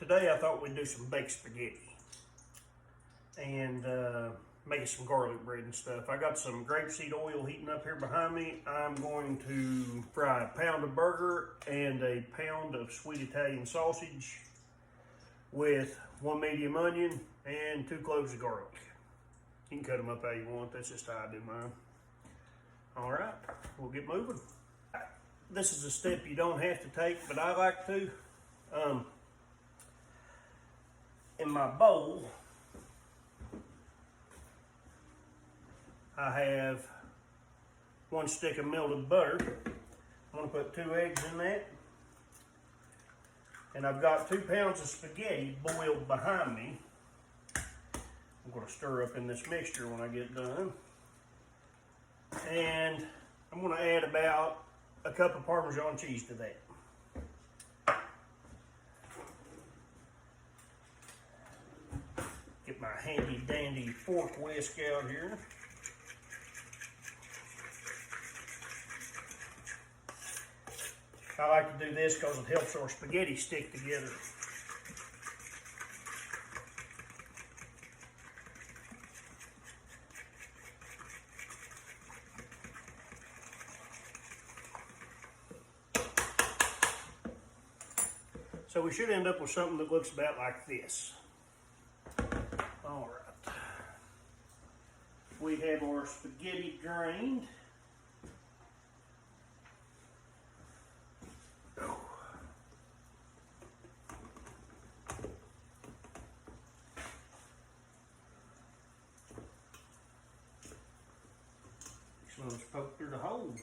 Today I thought we'd do some baked spaghetti and making some garlic bread and stuff. I got some grapeseed oil heating up here behind me. I'm going to fry a pound of burger and a pound of sweet Italian sausage with 1 medium onion and 2 cloves of garlic. You can cut them up how you want. That's just how I do mine. All right, we'll get moving. This is a step you don't have to take, but I like to. In my bowl, I have 1 stick of melted butter. I'm going to put 2 eggs in that. And I've got 2 pounds of spaghetti boiled behind me. I'm going to stir up in this mixture when I get done. And I'm going to add about a cup of Parmesan cheese to that. Get my handy dandy fork whisk out here. I like to do this because it helps our spaghetti stick together. So we should end up with something that looks about like this. All right. We have our spaghetti drained. Some of us poke through the holes.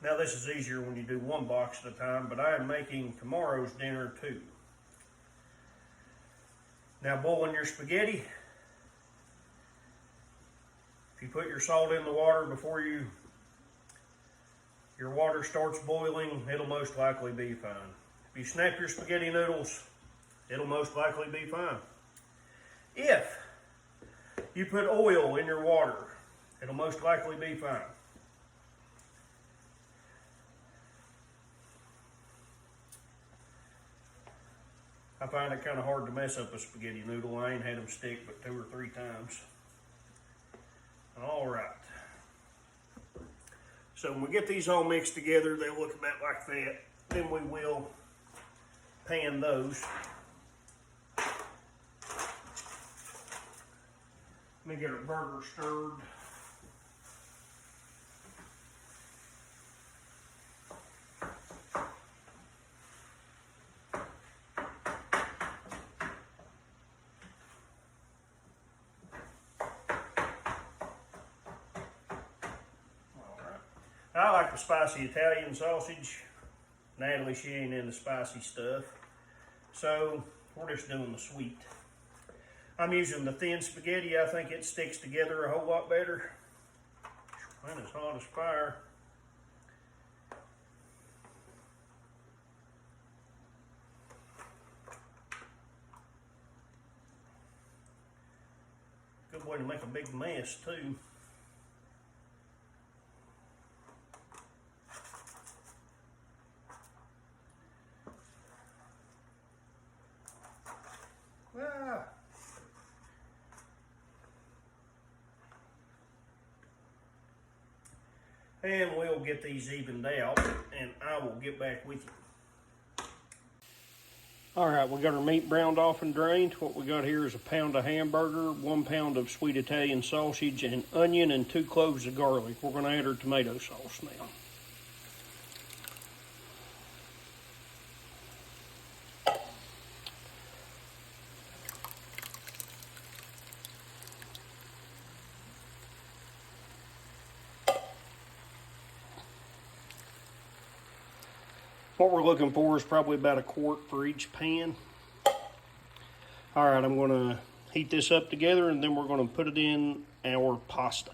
Now this is easier when you do 1 box at a time, but I am making tomorrow's dinner too. Now boiling your spaghetti, if you put your salt in the water before your water starts boiling, it'll most likely be fine. If you snap your spaghetti noodles, it'll most likely be fine. If you put oil in your water, it'll most likely be fine. I find it kind of hard to mess up a spaghetti noodle. I ain't had them stick but 2 or 3 times. All right. So when we get these all mixed together, they'll look about like that. Then we will pan those. Let me get our burger stirred. I like the spicy Italian sausage. Natalie, she ain't into spicy stuff. So we're just doing the sweet. I'm using the thin spaghetti. I think it sticks together a whole lot better. Mine is hot as fire. Good way to make a big mess too. And we'll get these evened out, and I will get back with you. All right, we got our meat browned off and drained. What we got here is a pound of hamburger, 1 pound of sweet Italian sausage, and onion, and 2 cloves of garlic. We're going to add our tomato sauce now. What we're looking for is probably about a quart for each pan. All right, I'm gonna heat this up together and then we're gonna put it in our pasta.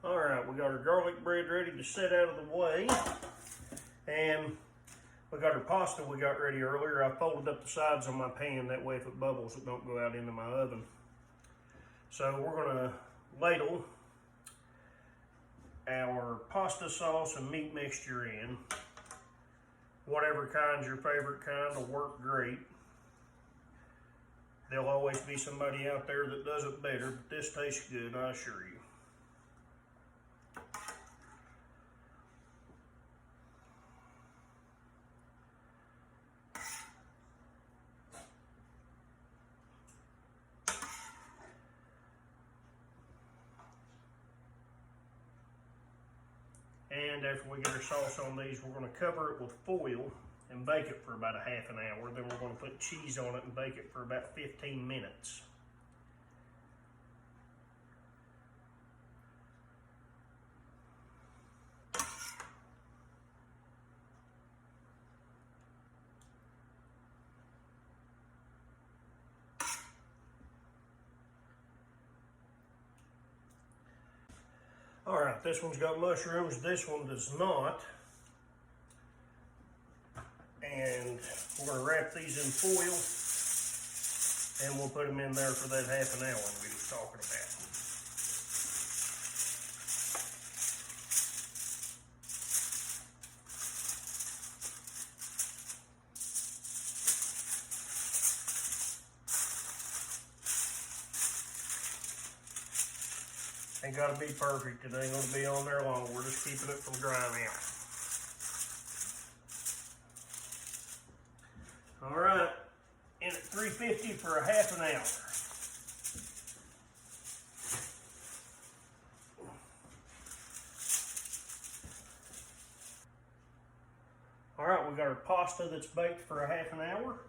All right, we got our garlic bread ready to set out of the way. And we got our pasta we got ready earlier. I folded up the sides on my pan, that way if it bubbles, it don't go out into my oven. So we're gonna ladle our pasta sauce and meat mixture in. Whatever kind's your favorite kind will work great. There'll always be somebody out there that does it better, but this tastes good, I assure you. And after we get our sauce on these, we're going to cover it with foil and bake it for about a half an hour. Then we're going to put cheese on it and bake it for about 15 minutes. All right, this one's got mushrooms, this one does not. And we're gonna wrap these in foil and we'll put them in there for that half an hour we was talking about. Ain't gotta be perfect, it ain't gonna be on there long, we're just keeping it from drying out. All right, in at 350 for a half an hour. All right, we got our pasta that's baked for a half an hour.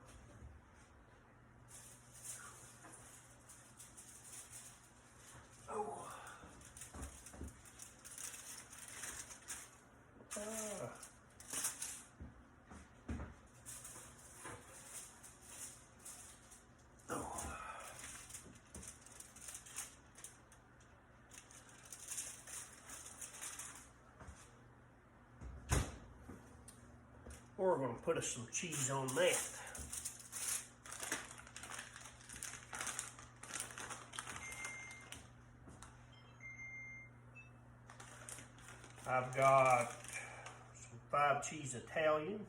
We're going to put us some cheese on that. I've got some 5 cheese Italian.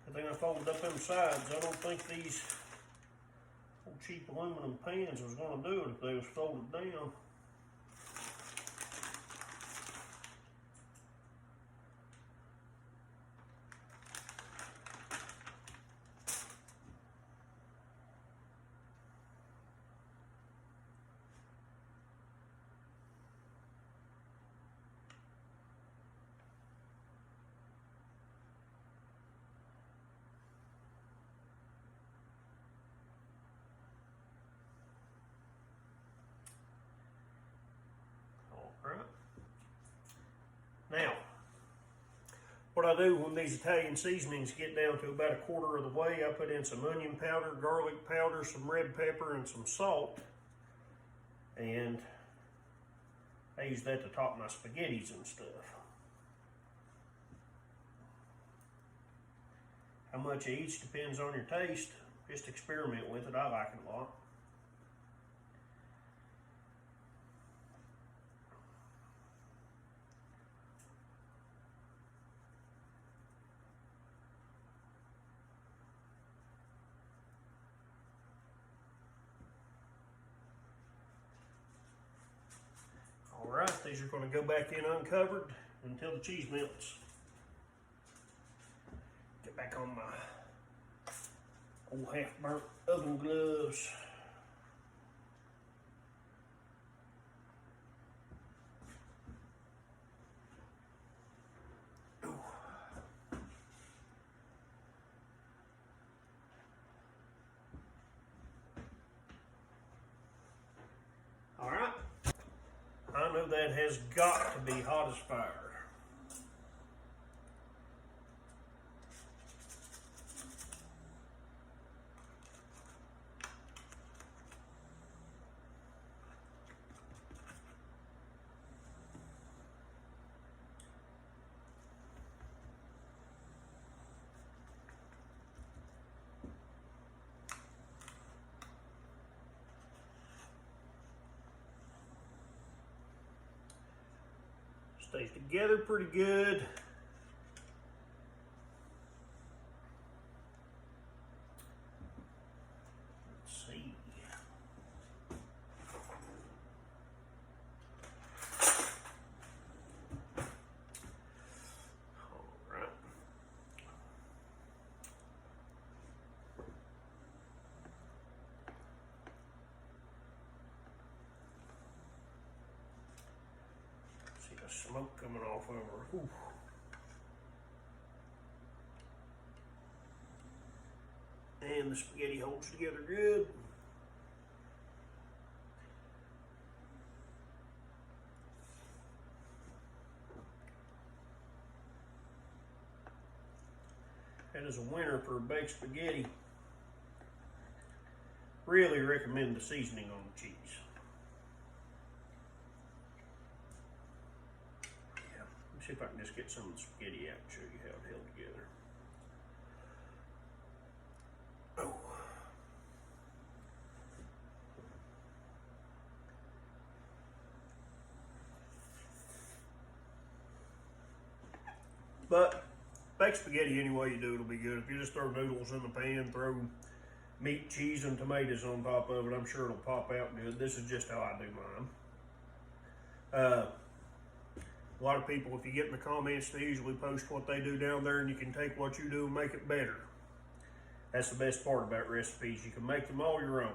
I think I folded up them sides. I don't think these old cheap aluminum pans was going to do it if they was folded down. Now, what I do when these Italian seasonings get down to about a quarter of the way, I put in some onion powder, garlic powder, some red pepper, and some salt. And I use that to top my spaghettis and stuff. How much of each depends on your taste. Just experiment with it. I like it a lot. All right, these are going to go back in uncovered until the cheese melts. Get back on my old half-burnt oven gloves. Ooh. All right. I know that has got to be hot as fire. Stays together pretty good. Let's see. All right. See the smoke coming off of her. Ooh. And the spaghetti holds together good. That is a winner for baked spaghetti. Really recommend the seasoning on the cheese. Yeah, let me see if I can just get some of the spaghetti out and show you how it held together. Oh. But baked spaghetti, any way you do it'll be good. If you just throw noodles in the pan, throw meat, cheese, and tomatoes on top of it, I'm sure it'll pop out good. This is just how I do mine. A lot of people, if you get in the comments, they usually post what they do down there, and you can take what you do and make it better. That's the best part about recipes. You can make them all your own.